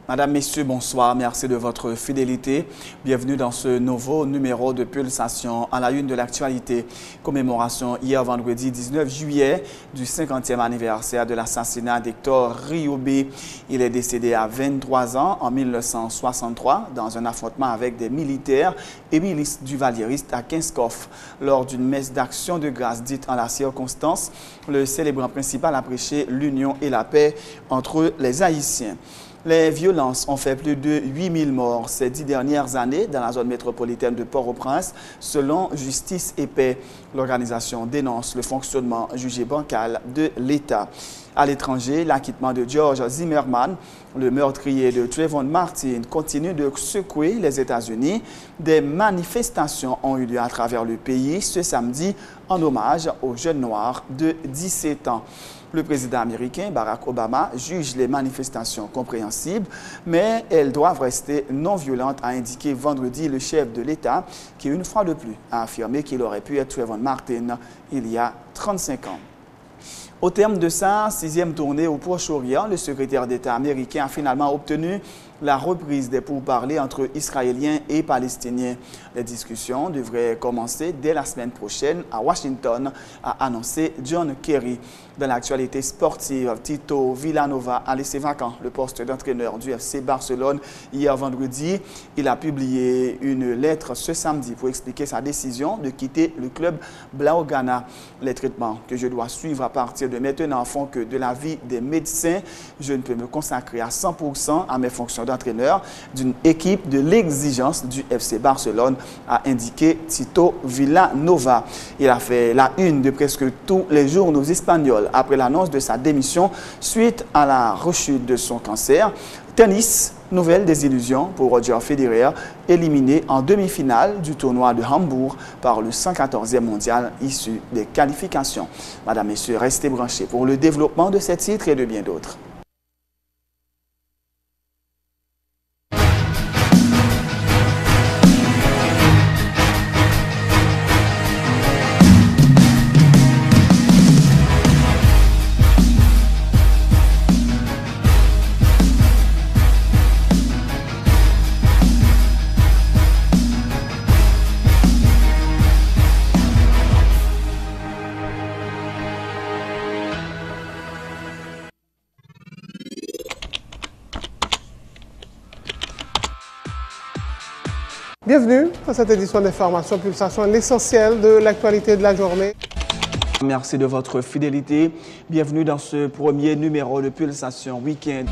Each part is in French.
Madame, Messieurs, bonsoir. Merci de votre fidélité. Bienvenue dans ce nouveau numéro de Pulsation à la une de l'actualité. Commémoration hier vendredi 19 juillet du 50e anniversaire de l'assassinat d'Hector Riobé. Il est décédé à 23 ans en 1963 dans un affrontement avec des militaires et milices duvalieristes à Kinskov. Lors d'une messe d'action de grâce dite en la circonstance, le célébrant principal a prêché l'union et la paix entre les Haïtiens. Les violences ont fait plus de 8000 morts ces 10 dernières années dans la zone métropolitaine de Port-au-Prince, selon Justice et Paix. L'organisation dénonce le fonctionnement jugé bancal de l'État. À l'étranger, l'acquittement de George Zimmerman, le meurtrier de Trayvon Martin, continue de secouer les États-Unis. Des manifestations ont eu lieu à travers le pays ce samedi en hommage aux jeunes noirs de 17 ans. Le président américain Barack Obama juge les manifestations compréhensibles, mais elles doivent rester non violentes, a indiqué vendredi le chef de l'État, qui une fois de plus a affirmé qu'il aurait pu être Trayvon Martin il y a 35 ans. Au terme de sa 6e tournée au Proche-Orient, le secrétaire d'État américain a finalement obtenu la reprise des pourparlers entre Israéliens et Palestiniens. Les discussions devraient commencer dès la semaine prochaine à Washington, a annoncé John Kerry. Dans l'actualité sportive, Tito Vilanova a laissé vacant le poste d'entraîneur du FC Barcelone hier vendredi. Il a publié une lettre ce samedi pour expliquer sa décision de quitter le club Blaugrana. Les traitements que je dois suivre à partir de maintenant font que de l'avis des médecins, je ne peux me consacrer à 100% à mes fonctions d'entraîneur d'une équipe de l'exigence du FC Barcelone, a indiqué Tito Vilanova. Il a fait la une de presque tous les journaux espagnols après l'annonce de sa démission suite à la rechute de son cancer. Tennis, nouvelle désillusion pour Roger Federer, éliminé en demi-finale du tournoi de Hambourg par le 114e mondial issu des qualifications. Madame, Messieurs, restez branchés pour le développement de ces titres et de bien d'autres. Bienvenue à cette édition d'Information Pulsation, l'essentiel de l'actualité de la journée. Merci de votre fidélité. Bienvenue dans ce premier numéro de Pulsation Week-end.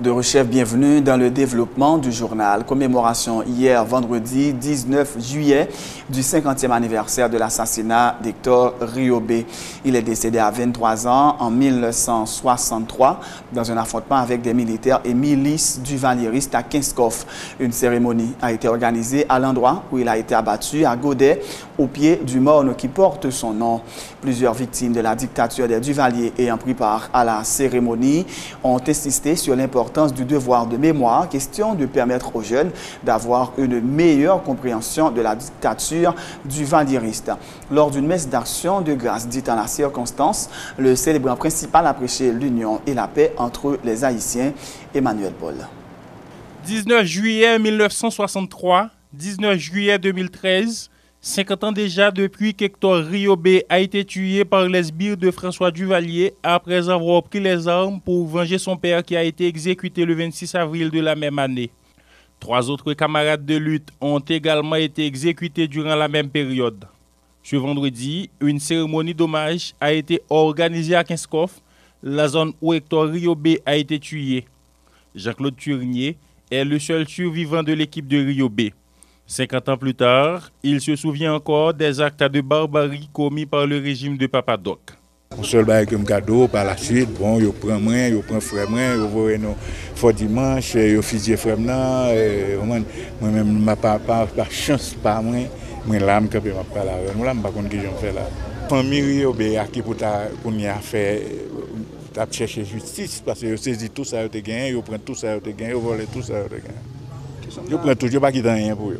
De Rechef, bienvenue dans le développement du journal. Commémoration hier vendredi 19 juillet du 50e anniversaire de l'assassinat d'Hector Riobé. Il est décédé à 23 ans en 1963 dans un affrontement avec des militaires et milices duvalieristes à Kinskov. Une cérémonie a été organisée à l'endroit où il a été abattu à Godet, au pied du morne qui porte son nom. Plusieurs victimes de la dictature des Duvaliers ayant pris part à la cérémonie ont insisté sur l'importance du devoir de mémoire, question de permettre aux jeunes d'avoir une meilleure compréhension de la dictature duvalieriste. Lors d'une messe d'action de grâce dite en la circonstance, le célébrant principal a prêché l'union et la paix entre les Haïtiens. Emmanuel Paul. 19 juillet 1963, 19 juillet 2013, 50 ans déjà depuis qu'Hector Riobé a été tué par les sbires de François Duvalier après avoir pris les armes pour venger son père qui a été exécuté le 26 avril de la même année. 3 autres camarades de lutte ont également été exécutés durant la même période. Ce vendredi, une cérémonie d'hommage a été organisée à Kinskov, la zone où Hector Riobé a été tué. Jean-Claude Turnier est le seul survivant de l'équipe de Riobé. 50 ans plus tard, il se souvient encore des actes de barbarie commis par le régime de Papa Doc. On seul bail comme cadeau par la suite, bon, yo prend moi, yo prend frère moi, yo voye nous fort dimanche, yo fusiller frère moi même m'a pas chance pas moi là me camper m'a pas là, moi là me pas connait que j'en fais là. Famille yo be qui pour y a fait t'a chercher justice parce que yo saisi tout ça yo te gagné, yo prend tout ça yo te gagné, yo volé tout ça yo te gagné. Yo prend tout, yo pas quitter rien pour yo.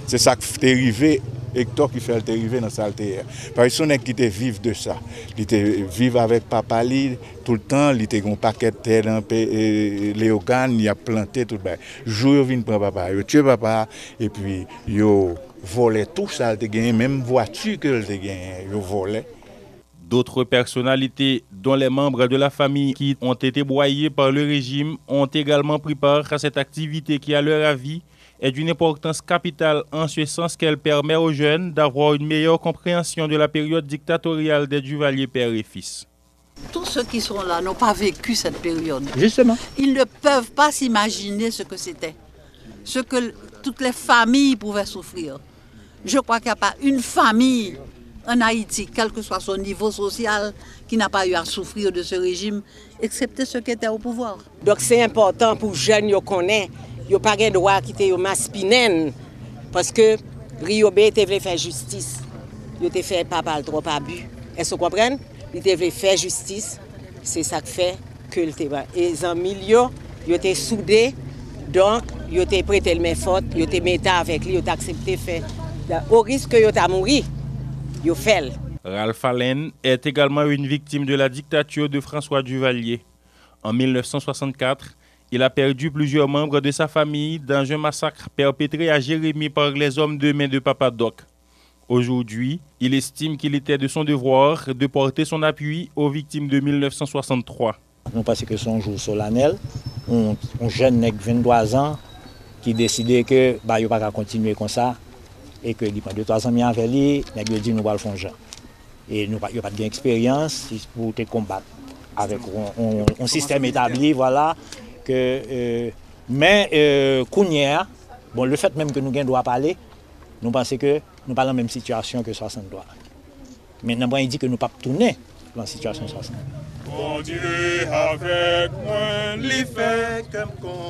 C'est ça qui t'est arrivé. Hector qui fait arriver dans sa terre. Parce que qui te vive de ça. Il te vive avec papa li tout le temps, il te gon paquet de terre dans Léogane, il a planté tout le jour il vient prendre papa, il tue papa et puis il volait tout ça, il te gagné même voiture que il te gagné, il volait. D'autres personnalités, dont les membres de la famille qui ont été broyés par le régime, ont également pris part à cette activité qui, à leur avis, est d'une importance capitale en ce sens qu'elle permet aux jeunes d'avoir une meilleure compréhension de la période dictatoriale des Duvalier père et fils. Tous ceux qui sont là n'ont pas vécu cette période. Justement. Ils ne peuvent pas s'imaginer ce que c'était, ce que toutes les familles pouvaient souffrir. Je crois qu'il n'y a pas une famille en Haïti, quel que soit son niveau social, qui n'a pas eu à souffrir de ce régime, excepté ceux qui étaient au pouvoir. Donc c'est important pour les jeunes qui connaissent. Yo pas gen droit quitter yo maspinen parce que Rio B te voulait faire justice. Yo te fait papa trop abus. Est-ce que vous comprenez? Il te voulait faire justice. C'est ça qui fait que le débat. Et les amis yo te soudé donc yo te prêté le main forte, yo te metté avec lui, yo t'accepté faire au risque que yo t'a mourir. Yo fait. Ralph Allen est également une victime de la dictature de François Duvalier. En 1964, il a perdu plusieurs membres de sa famille dans un massacre perpétré à Jérémie par les hommes de main de Papa Doc. Aujourd'hui, il estime qu'il était de son devoir de porter son appui aux victimes de 1963. Nous pensons que c'est un jour solennel. Un jeune de 23 ans qui décidait que il ne va pas continuer comme ça et que il prend 2-3 ans avec lui, il dit nous allons le faire. Et nous n'avons pas d'expérience pour te combattre avec un système établi, voilà. Mais bon, le fait même que nous doit parler, nous pensons que nous pas dans la même situation que 63. Maintenant, il dit que nous ne pouvons pas tourner dans la situation 60.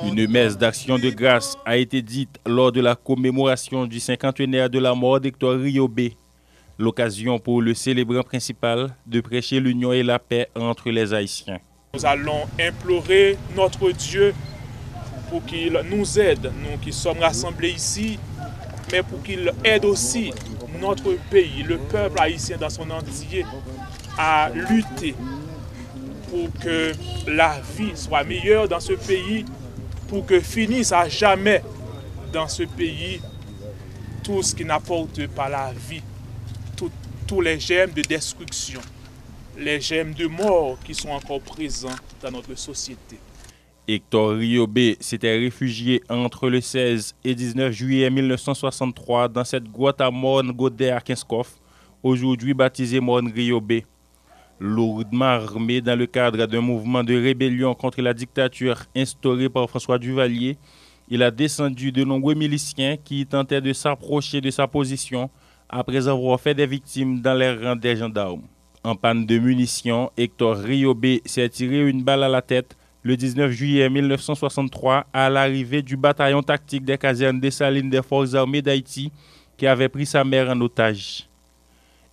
Une messe d'action de grâce a été dite lors de la commémoration du 50e de la mort d'Hector Rio B. L'occasion pour le célébrant principal de prêcher l'union et la paix entre les Haïtiens. Nous allons implorer notre Dieu pour qu'il nous aide, nous qui sommes rassemblés ici, mais pour qu'il aide aussi notre pays, le peuple haïtien dans son entier, à lutter pour que la vie soit meilleure dans ce pays, pour que finisse à jamais dans ce pays tout ce qui n'apporte pas la vie, tous les germes de destruction, les germes de mort qui sont encore présents dans notre société. Hector Rio B s'était réfugié entre le 16 et 19 juillet 1963 dans cette grotte à Morne Godet à Kinskoff, aujourd'hui baptisée Morne Rio B. Lourdement armé dans le cadre d'un mouvement de rébellion contre la dictature instaurée par François Duvalier, il a descendu de nombreux miliciens qui tentaient de s'approcher de sa position après avoir fait des victimes dans les rangs des gendarmes. En panne de munitions, Hector Rio B s'est tiré une balle à la tête le 19 juillet 1963 à l'arrivée du bataillon tactique des casernes des Salines des Forces armées d'Haïti qui avait pris sa mère en otage.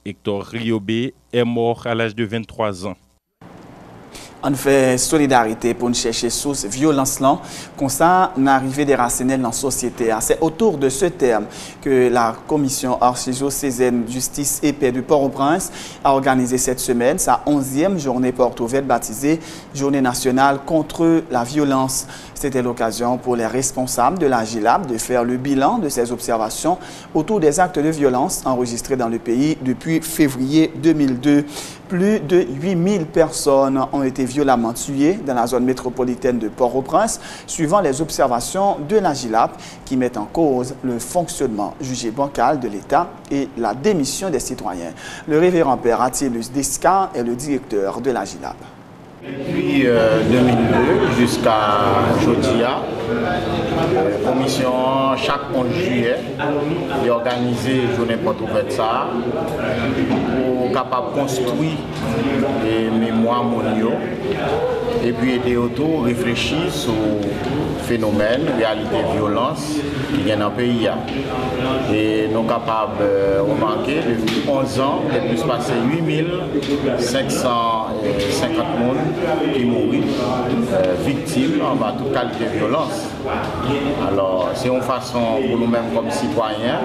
Hector Rio B est mort à l'âge de 23 ans. On fait solidarité pour nous chercher source violence là, comme ça, n'arriver des racines dans la société. C'est autour de ce terme que la commission archidiocésaine Justice et Paix du Port-au-Prince a organisé cette semaine sa 11e journée porte ouverte baptisée Journée nationale contre la violence. C'était l'occasion pour les responsables de la GILAB de faire le bilan de ces observations autour des actes de violence enregistrés dans le pays depuis février 2002. Plus de 8000 personnes ont été violemment tuées dans la zone métropolitaine de Port-au-Prince, suivant les observations de la GILAB qui mettent en cause le fonctionnement jugé bancal de l'État et la démission des citoyens. Le révérend père Attilus Desca est le directeur de la GILAB. Depuis 2002 jusqu'à aujourd'hui, la commission, chaque 11 juillet, a organisé une journée porte ouverte pour pour capable construire les mémoires mondiaux et puis aider autour réfléchir sur phénomène, réalité violence qui vient dans le pays. Et nous sommes capables de remarquer depuis 11 ans, il y a plus passé 8550 personnes qui mourent victimes en bas toute qualité de violence. Alors c'est une façon pour nous-mêmes comme citoyens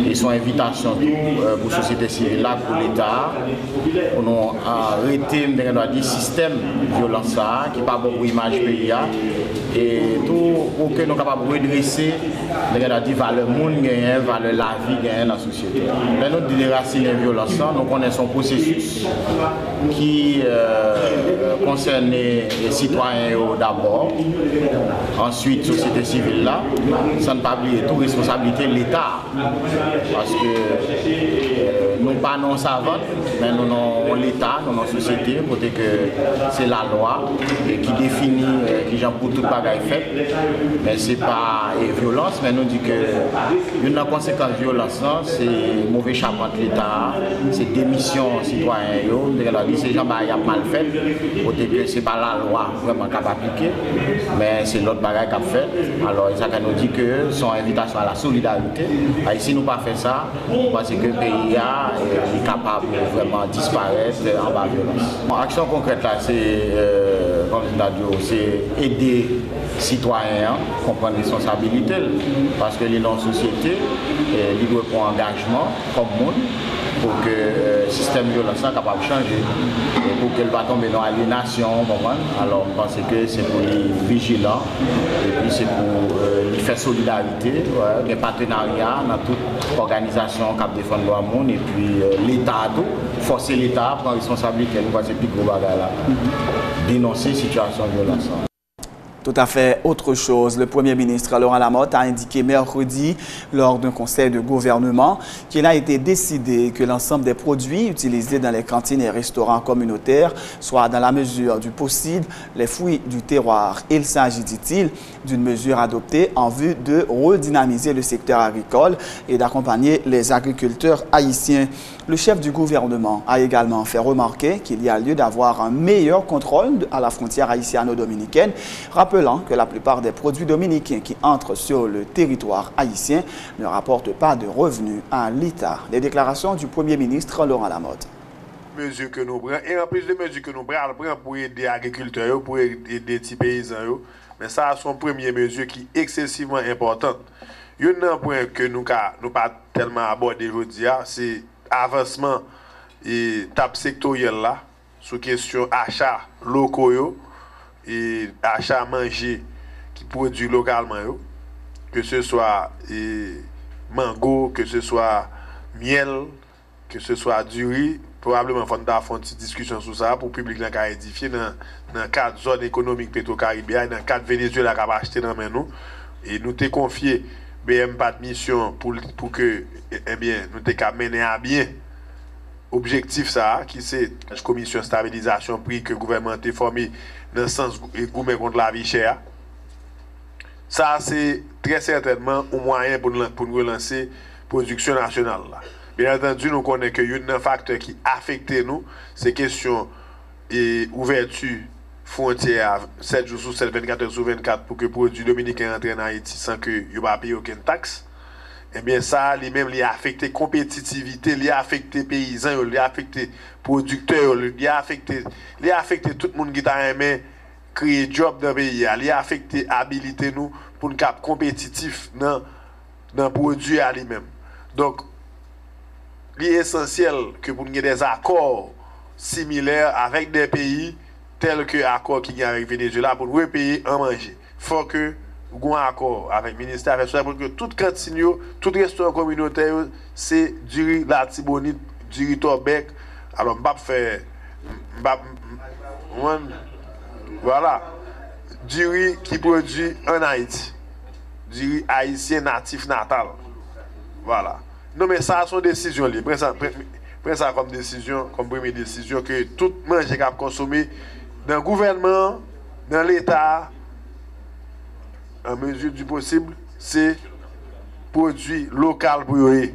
et son invitation pour la société civile là, pour l'État, pour nous arrêter le système de violence qui n'est pas bon pour l'image du pays et tout pour que nous sommes capables de redresser les valeurs monde, valeurs la vie dans la société. Mais nous déraciner la violence, nous connaissons un processus qui concerne les citoyens d'abord, ensuite la société civile là, sans ne pas oublier toute responsabilité de l'État. Parce que nous pas non savants, mais nous avons l'État, nous avons la société, pour que c'est la loi qui définit qui j'en pour toute bagaille faite. Mais ce n'est pas violence, mais nous dit que une conséquence de violence, c'est mauvais chapeau de l'État, c'est démission citoyen, c'est gens qui ont mal fait, pour que ce n'est pas la loi vraiment qui a appliqué, mais c'est l'autre bagaille qui a fait. Alors ça nous dit que son invitation à la solidarité, si nous ne pas fait ça, parce que le pays est capable de vraiment disparaître en bas de violence. L'action concrète là, c'est comme je l'ai dit, c'est aider les citoyens à comprendre les responsabilités, parce que les non-sociétés, ils doivent prendre engagement comme monde pour que le système de violence soit capable de changer, et pour qu'elle ne va tomber dans l'aliénation. Alors je pense que c'est pour les vigilants, et puis c'est pour les faire solidarité, des partenariats dans toute organisation qui défend le monde, et puis l'État, forcer l'État à prendre responsabilité, nous c'est plus gros bagage là, dénoncer la situation de violence. Tout à fait autre chose. Le Premier ministre Laurent Lamotte a indiqué mercredi, lors d'un conseil de gouvernement, qu'il a été décidé que l'ensemble des produits utilisés dans les cantines et restaurants communautaires soient, dans la mesure du possible, les fruits du terroir. Il s'agit, dit-il, d'une mesure adoptée en vue de redynamiser le secteur agricole et d'accompagner les agriculteurs haïtiens. Le chef du gouvernement a également fait remarquer qu'il y a lieu d'avoir un meilleur contrôle à la frontière haïtiano-dominicaine, rappelant que la plupart des produits dominicains qui entrent sur le territoire haïtien ne rapportent pas de revenus à l'État. Les déclarations du Premier ministre Laurent Lamotte. Mesures que nous prenons, et en plus de mesures que nous prenons pour aider les agriculteurs, pour aider les petits paysans, mais ça sont premières mesures qui sont excessivement importantes. Il y a un point que nous n'avons pas tellement abordé aujourd'hui, c'est l'avancement et table sectoriel là, sur question achat locaux et achat manger qui produit localement, que ce soit mango, que ce soit miel, que ce soit du riz. Probablement, il faut faire une petite discussion sur ça pour le public qui a édifié dans 4 zones économiques pétro-caribéennes, dans 4 Venezuela qui a acheté dans nous. Et nous t'ai confié BM pas de mission pour que nous t'ai mené à bien objectif ça, qui c'est la commission stabilisation prix que le gouvernement a formé dans le sens gourmet contre la vie chère. Ça, c'est très certainement un moyen pour nous relancer la production nationale. Là. Bien entendu, nous connaissons qu'il y a un facteur qui affecte nous, c'est question d'ouverture frontière 7 jours sur 7, 24 heures sur 24 pour que les produits dominicains entrent en Haïti sans que n'y ait pas payé aucune taxe. Eh bien, ça, lui-même, il a affecté la compétitivité, il a affecté les paysans, il a affecté les producteurs, il a affecté tout le monde qui a aimé créer job dans le pays, il a affecté l'habilité nous pour nous être compétitifs dans le produit à lui-même. Donc, il est essentiel que pour nous ayons des accords similaires avec des pays tels que l'accord qui est avec Venezuela pour nous payer en manger. Il faut que nous ayons un accord avec le ministère pour que toute cantine, tout restaurant communautaire, c'est du riz, la tibonite, du riz torbec. Alors, je vais faire. Voilà. Du riz qui produit en Haïti. Du riz haïtien natif natal. Voilà. Non, mais ça, c'est une décision libre. Prenez ça comme décision, comme première décision, que tout manger qu'on consommé dans le gouvernement, dans l'État, en mesure du possible, c'est produit local pour eux.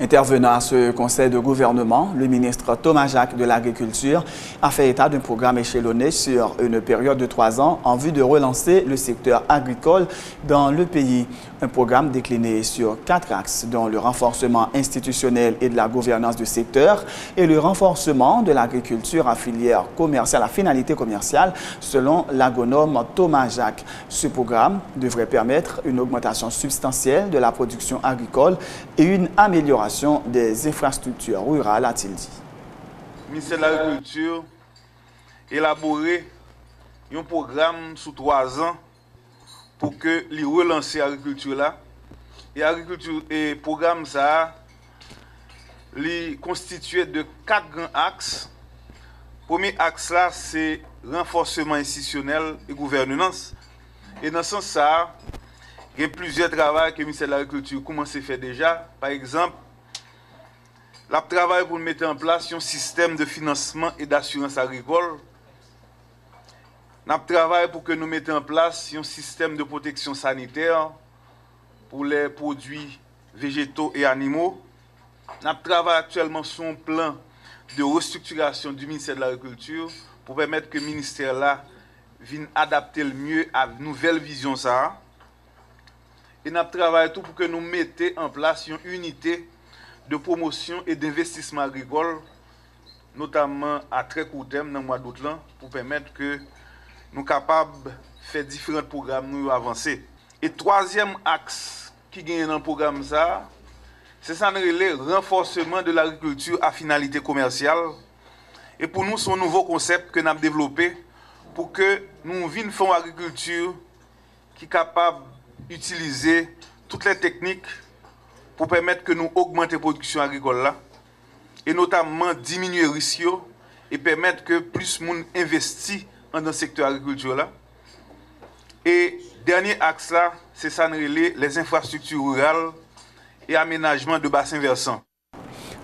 Intervenant à ce conseil de gouvernement, le ministre Thomas Jacques de l'Agriculture a fait état d'un programme échelonné sur une période de 3 ans en vue de relancer le secteur agricole dans le pays. Un programme décliné sur 4 axes, dont le renforcement institutionnel et de la gouvernance du secteur et le renforcement de l'agriculture à filière commerciale, à finalité commerciale, selon l'agronome Thomas Jacques. Ce programme devrait permettre une augmentation substantielle de la production agricole et une amélioration des infrastructures rurales, a-t-il dit. Le ministère de l'Agriculture a élaboré un programme sous 3 ans pour que les relancer l'agriculture là. Et programme ça est constitué de 4 grands axes. Premier axe là, c'est renforcement institutionnel et gouvernance. Et dans ce sens ça, il y a plusieurs travaux que le ministère de l'Agriculture commence à faire déjà. Par exemple, la travail pour mettre en place un système de financement et d'assurance agricole. Nous travaillons pour que nous mettions en place un système de protection sanitaire pour les produits végétaux et animaux. Nous travaillons actuellement sur un plan de restructuration du ministère de l'Agriculture pour permettre que le ministère là vienne adapter le mieux à la nouvelle vision. Et nous travaillons tout pour que nous mettions en place une unité de promotion et d'investissement agricole, notamment à très court terme dans le mois d'août, pour permettre que nous sommes capables de faire différents programmes nous avancer. Et troisième axe qui gagne dans le programme, c'est le renforcement de l'agriculture à finalité commerciale. Et pour nous, c'est un nouveau concept que nous avons développé pour que nous venions faire une agriculture qui est capable d'utiliser toutes les techniques pour permettre que nous augmenter la production agricole là, et notamment diminuer les risques et permettre que plus de monde investisse dans le secteur agriculture là. Et dernier axe là, c'est ça les infrastructures rurales et aménagement de bassins versants.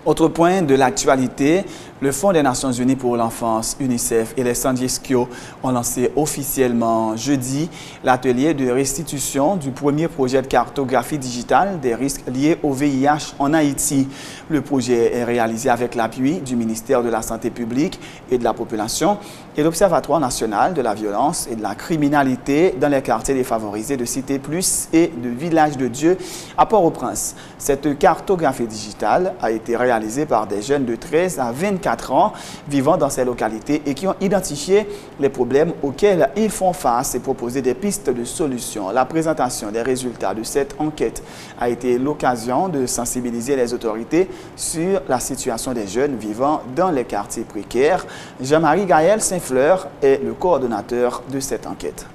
Autre point de l'actualité, le Fonds des Nations Unies pour l'enfance, UNICEF et les Sandieskio ont lancé officiellement jeudi l'atelier de restitution du premier projet de cartographie digitale des risques liés au VIH en Haïti. Le projet est réalisé avec l'appui du ministère de la Santé publique et de la Population et l'Observatoire national de la violence et de la criminalité dans les quartiers défavorisés de Cité Plus et de Village de Dieu à Port-au-Prince. Cette cartographie digitale a été réalisée par des jeunes de 13 à 24 ans vivant dans ces localités et qui ont identifié les problèmes auxquels ils font face et proposé des pistes de solutions. La présentation des résultats de cette enquête a été l'occasion de sensibiliser les autorités sur la situation des jeunes vivant dans les quartiers précaires. Jean-Marie Gaël Saint-Fleur est le coordonnateur de cette enquête.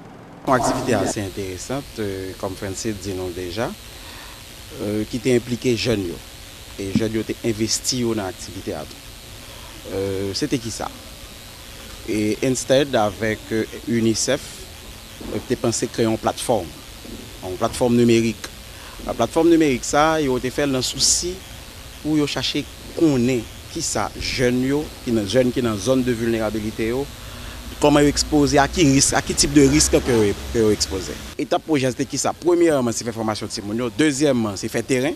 Une activité assez intéressante, comme Francis dit non déjà, qui t'a impliqué jeunes. Et les jeunes ont investi dans l'activité. C'était qui ça? Et instead, avec UNICEF, j'ai pensé créer une plateforme numérique. La plateforme numérique, ça, ils ont fait un souci pour chercher qu'on est qui ça, jeunes qui sont dans la zone de vulnérabilité, comment ils exposés, à qui type de risque que ils exposés. Étape projet, c'était qui ça? Premièrement, c'est faire formation de Timonio. Deuxièmement, c'est faire terrain.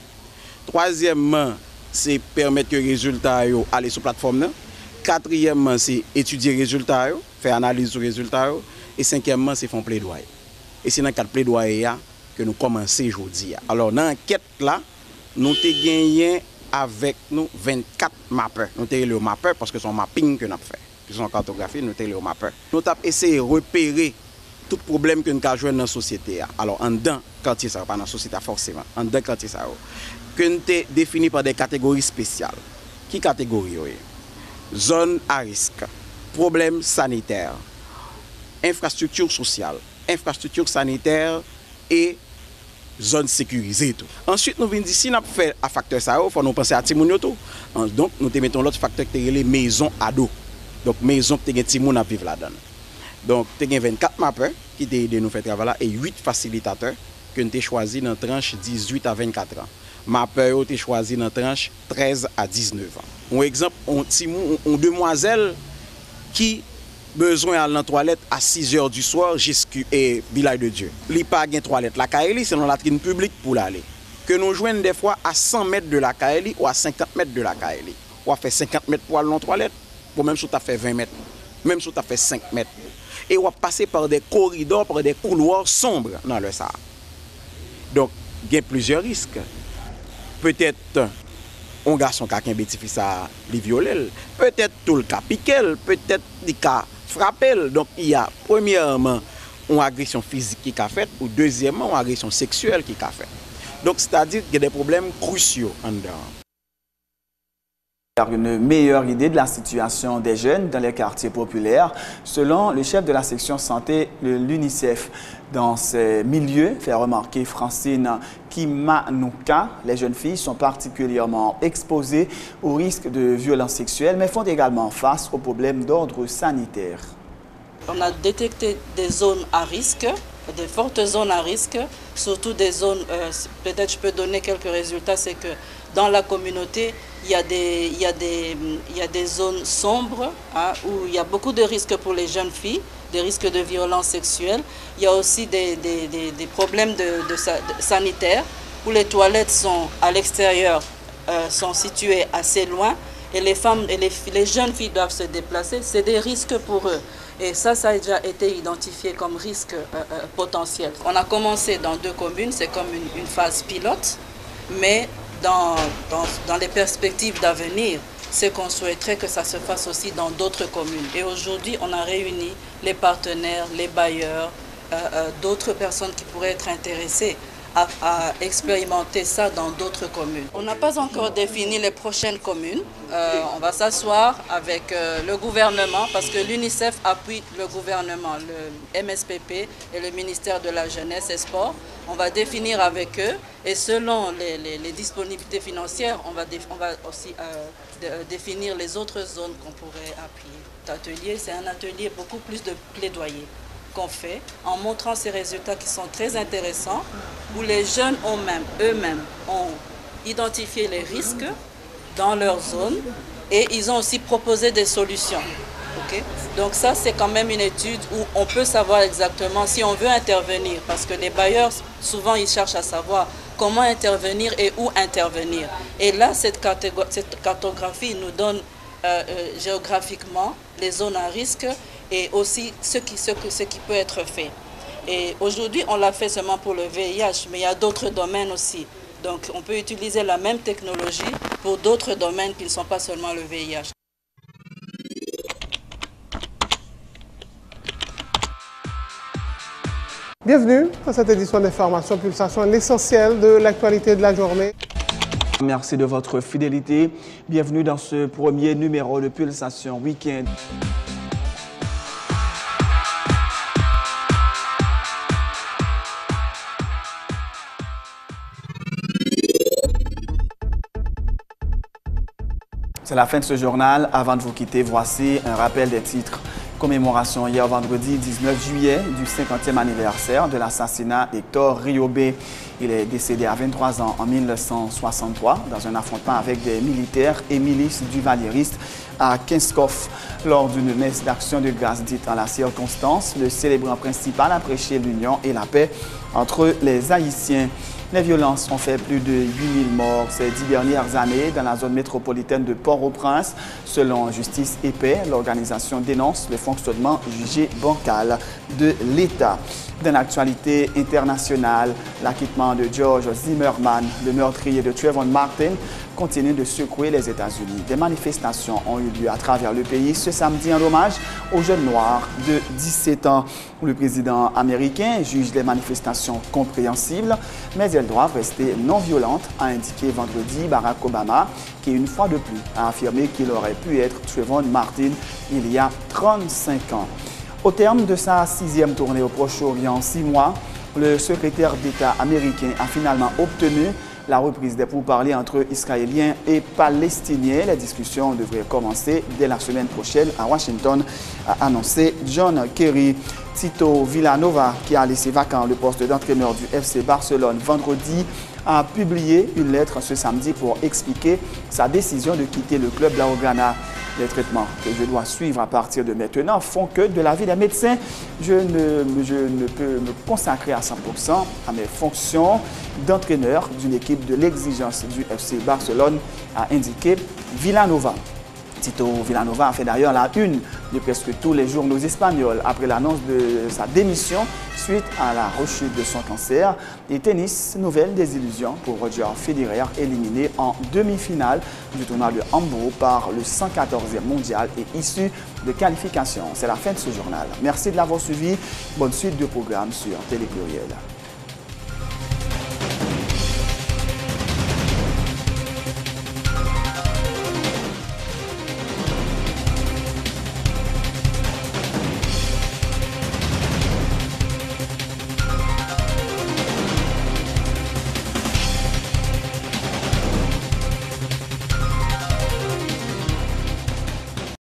Troisièmement, c'est permettre que les résultats aller sur la plateforme. Quatrièmement, c'est étudier les résultats, faire analyse sur les résultats. Et cinquièmement, c'est faire un plaidoyer. Et c'est dans le cadre de plaidoyer que nous commençons aujourd'hui. Alors, dans l'enquête là, nous avons gagné avec nous 24 mappeurs. Nous avons le mappeur parce que c'est un mapping que nous avons fait. Son cartographie, nous avons le mappeur. Nous avons essayé de repérer tout problème que nous avons joué dans la société. Alors, en dedans, quartier ça, pas dans la société forcément, en dedans, quartier ça, que nous avons défini par des catégories spéciales. Qui catégorie? Zone à risque, problème sanitaire, infrastructure sociale, infrastructure sanitaire et zone sécurisée. Tout. Ensuite, nous venons d'ici, nous avons fait un facteur ça, il faut nous penser à Timoun. Donc, nous mettons l'autre facteur qui est les maisons ados. Donc, maison qui est Timoun à vivre là-dedans. Donc, nous avons 24 mappeurs qui ont aidé nous faire travailler et 8 facilitateurs que nous avons choisis dans la tranche 18 à 24 ans. Mappeurs ont été choisis dans la tranche 13 à 19 ans. Un exemple, une demoiselle qui besoin d'aller dans la toilette à 6 h du soir jusqu'à Village de Dieu. Il n'y a pas de toilette. La CAELI, c'est dans la latrine publique pour l'aller. que nous joignons des fois à 100 mètres de la Kaeli ou à 50 mètres de la Kaeli. On a fait 50 mètres pour aller dans les toilettes, ou même si tu as fait 20 mètres, même si tu as fait 5 mètres. Et on va passer par des corridors, par des couloirs sombres dans le Sahara. Donc, il y a plusieurs risques. Peut-être un garçon qui a un petit fils à les violer, peut-être tout le cas piqué, peut-être le cas frappé. Donc, il y a premièrement une agression physique qui a fait, ou deuxièmement une agression sexuelle qui a fait. Donc, c'est-à-dire qu'il y a des problèmes cruciaux en dedans. Une meilleure idée de la situation des jeunes dans les quartiers populaires, selon le chef de la section santé de l'UNICEF. Dans ces milieux, fait remarquer Francine Kimanouka, les jeunes filles sont particulièrement exposées au risque de violences sexuelles, mais font également face aux problèmes d'ordre sanitaire. On a détecté des zones à risque, des fortes zones à risque, surtout des zones, peut-être je peux donner quelques résultats, c'est que dans la communauté, il y a des zones sombres hein, où il y a beaucoup de risques pour les jeunes filles, des risques de violences sexuelles. Il y a aussi des problèmes sanitaires où les toilettes sont à l'extérieur, sont situées assez loin et les femmes et les jeunes filles doivent se déplacer. C'est des risques pour eux. Et ça a déjà été identifié comme risque potentiel. On a commencé dans 2 communes, c'est comme une phase pilote, mais dans les perspectives d'avenir, c'est qu'on souhaiterait que ça se fasse aussi dans d'autres communes. Et aujourd'hui, on a réuni les partenaires, les bailleurs, d'autres personnes qui pourraient être intéressées à expérimenter ça dans d'autres communes. On n'a pas encore défini les prochaines communes. On va s'asseoir avec le gouvernement parce que l'UNICEF appuie le gouvernement, le MSPP et le ministère de la Jeunesse et Sport. On va définir avec eux et selon les disponibilités financières, on va aussi définir les autres zones qu'on pourrait appuyer. Cet atelier, c'est un atelier beaucoup plus de plaidoyer qu'on fait en montrant ces résultats qui sont très intéressants, où les jeunes eux-mêmes ont identifié les risques dans leur zone et ils ont aussi proposé des solutions. Okay? Donc ça, c'est quand même une étude où on peut savoir exactement si on veut intervenir, parce que les bailleurs, souvent, ils cherchent à savoir comment intervenir et où intervenir. Et là, cette cartographie nous donne géographiquement les zones à risque et aussi ce qui peut être fait. Et aujourd'hui, on l'a fait seulement pour le VIH, mais il y a d'autres domaines aussi. Donc, on peut utiliser la même technologie pour d'autres domaines qui ne sont pas seulement le VIH. Bienvenue dans cette édition d'Information Pulsation, l'essentiel de l'actualité de la journée. Merci de votre fidélité. Bienvenue dans ce premier numéro de Pulsation Week-end. C'est la fin de ce journal. Avant de vous quitter, voici un rappel des titres. Commémoration hier vendredi 19 juillet du 50e anniversaire de l'assassinat d'Hector Riobé. Il est décédé à 23 ans en 1963 dans un affrontement avec des militaires et milices du Valériste à Kinskov. Lors d'une messe d'action de grâce dite en la circonstance, le célébrant principal a prêché l'union et la paix entre les Haïtiens. Les violences ont fait plus de 8000 morts ces 10 dernières années dans la zone métropolitaine de Port-au-Prince. Selon Justice et Paix, l'organisation dénonce le fonctionnement jugé bancal de l'État. Dans l'actualité internationale, l'acquittement de George Zimmerman, le meurtrier de Trayvon Martin, continue de secouer les États-Unis. Des manifestations ont eu lieu à travers le pays ce samedi en hommage aux jeunes noirs de 17 ans. Le président américain juge les manifestations compréhensibles, mais elles doivent rester non violentes, a indiqué vendredi Barack Obama, qui une fois de plus a affirmé qu'il aurait pu être Trayvon Martin il y a 35 ans. Au terme de sa 6e tournée au Proche-Orient en 6 mois, le secrétaire d'État américain a finalement obtenu la reprise des pourparlers entre Israéliens et Palestiniens. Les discussions devraient commencer dès la semaine prochaine à Washington, a annoncé John Kerry. Tito Villanova, qui a laissé vacant le poste d'entraîneur du FC Barcelone vendredi, a publié une lettre ce samedi pour expliquer sa décision de quitter le club Blaugrana. Les traitements que je dois suivre à partir de maintenant font que, de l'avis des médecins, je ne peux me consacrer à 100% à mes fonctions d'entraîneur d'une équipe de l'exigence du FC Barcelone, a indiqué Villanova. Tito Villanova a fait d'ailleurs la une de presque tous les journaux espagnols après l'annonce de sa démission suite à la rechute de son cancer. Et tennis, nouvelle désillusion pour Roger Federer, éliminé en demi-finale du tournoi de Hambourg par le 114e mondial et issu de qualification. C'est la fin de ce journal. Merci de l'avoir suivi. Bonne suite de programmes sur Télé Pluriel.